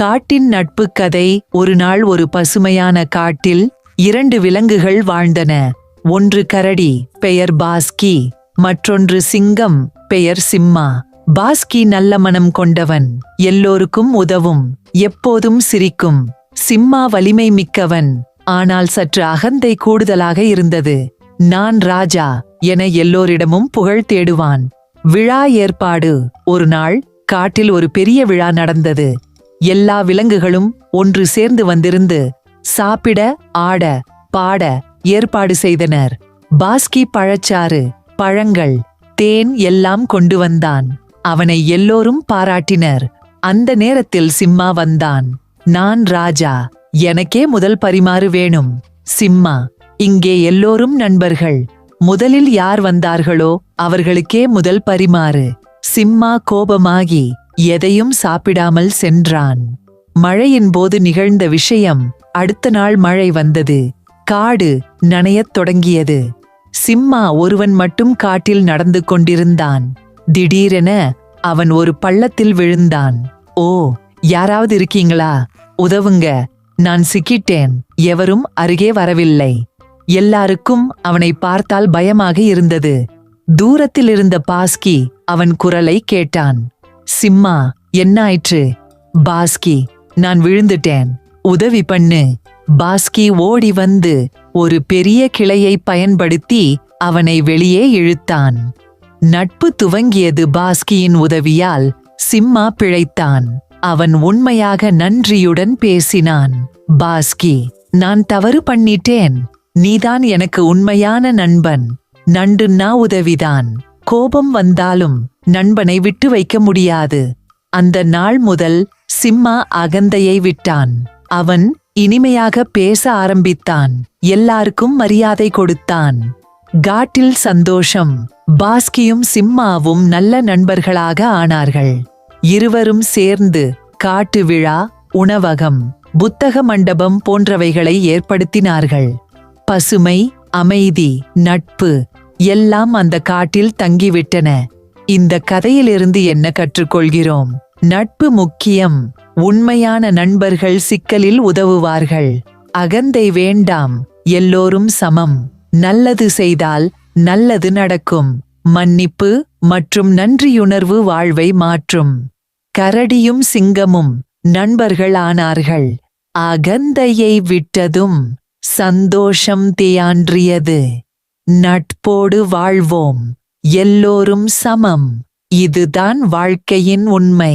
காட்டின் நட்பு கதை. ஒரு நாள் ஒரு பசுமையான காட்டில் 2 விலங்குகள் வாழ்ந்தன. ஒன்று கரடி, பெயர் பாஸ்கி. மற்றொன்று சிங்கம், பெயர் சிம்மா. பாஸ்கி நல்ல மனம் கொண்டவன், எல்லோருக்கும் உதவும், எப்போதும் சிரிக்கும். சிம்மா வலிமை மிக்கவன், ஆனால் சற்று அகந்தை கூடுதலாக இருந்தது. நான் ராஜா என எல்லோரிடமும் புகழ் தேடுவான். விழா ஏற்பாடு. ஒரு நாள் காட்டில் ஒரு பெரிய விழா நடந்தது. எல்லா விலங்குகளும் ஒன்று சேர்ந்து வந்திருந்து சாப்பிட, ஆட, பாட ஏற்பாடு செய்தனர். பாஸ்கி பழச்சாறு, பழங்கள், தேன் எல்லாம் கொண்டு வந்தான். அவனை எல்லோரும் பாராட்டினர். அந்த நேரத்தில் சிம்மா வந்தான். நான் ராஜா, எனக்கே முதல் பரிமாறு வேணும். சிம்மா, இங்கே எல்லோரும் நண்பர்கள். முதலில் யார் வந்தார்களோ அவர்களுக்கே முதல் பரிமாறு. சிம்மா கோபமாகி எதையும் சாப்பிடாமல் சென்றான். மழையின் போது நிகழ்ந்த விஷயம். அடுத்த நாள் மழை வந்தது. காடு நனையத் தொடங்கியது. சிம்மா ஒருவன் மட்டும் காட்டில் நடந்து கொண்டிருந்தான். திடீரென அவன் ஒரு பள்ளத்தில் விழுந்தான். ஓ, யாராவது இருக்கீங்களா? உதவுங்க, நான் சிக்கிட்டேன். எவரும் அருகே வரவில்லை. எல்லாருக்கும் அவனை பார்த்தால் பயமாக இருந்தது. தூரத்தில் இருந்த பாஸ்கி அவன் குரலை கேட்டான். சிம்மா, என்னாயிற்று? பாஸ்கி, நான் விழுந்துட்டேன், உதவி பண்ணு. பாஸ்கி ஓடி வந்து ஒரு பெரிய கிளையை பயன்படுத்தி அவனை வெளியே இழுத்தான். நட்பு துவங்கியது பாஸ்கியின் உதவியால். சிம்மா பிழைத்தான். அவன் உண்மையாக நன்றியுடன் பேசினான். பாஸ்கி, நான் தவறு பண்ணிட்டேன். நீதான் எனக்கு உண்மையான நண்பன். நண்டுன்னா உதவிதான். கோபம் வந்தாலும் நண்பனை விட்டு வைக்க முடியாது. அந்த நாள் முதல் சிம்மா அகந்தையை விட்டான். அவன் இனிமையாக பேச ஆரம்பித்தான். எல்லாருக்கும் மரியாதை கொடுத்தான். காட்டில் சந்தோஷம். பாஸ்கியும் சிம்மாவும் நல்ல நண்பர்களாக ஆனார்கள். இருவரும் சேர்ந்து காட்டு விழா, உணவகம், புத்தக மண்டபம் போன்றவைகளை ஏற்படுத்தினார்கள். பசுமை, அமைதி, நட்பு எல்லாம் அந்த காட்டில் தங்கிவிட்டன. இந்த கதையிலிருந்து என்ன கற்றுக்கொள்கிறோம்? நட்பு முக்கியம். உண்மையான நண்பர்கள் சிக்கலில் உதவுவார்கள். அகந்தை வேண்டாம். எல்லோரும் சமம். நல்லது செய்தால் நல்லது நடக்கும். மன்னிப்பு மற்றும் நன்றியுணர்வு வாழ்வை மாற்றும். கரடியும் சிங்கமும் நண்பர்கள் ஆனார்கள். அகந்தையை விட்டதும் சந்தோஷம் தேயான்றியது. நட்போடு வாழ்வோம். எல்லோரும் சமம். இதுதான் வாழ்க்கையின் உண்மை.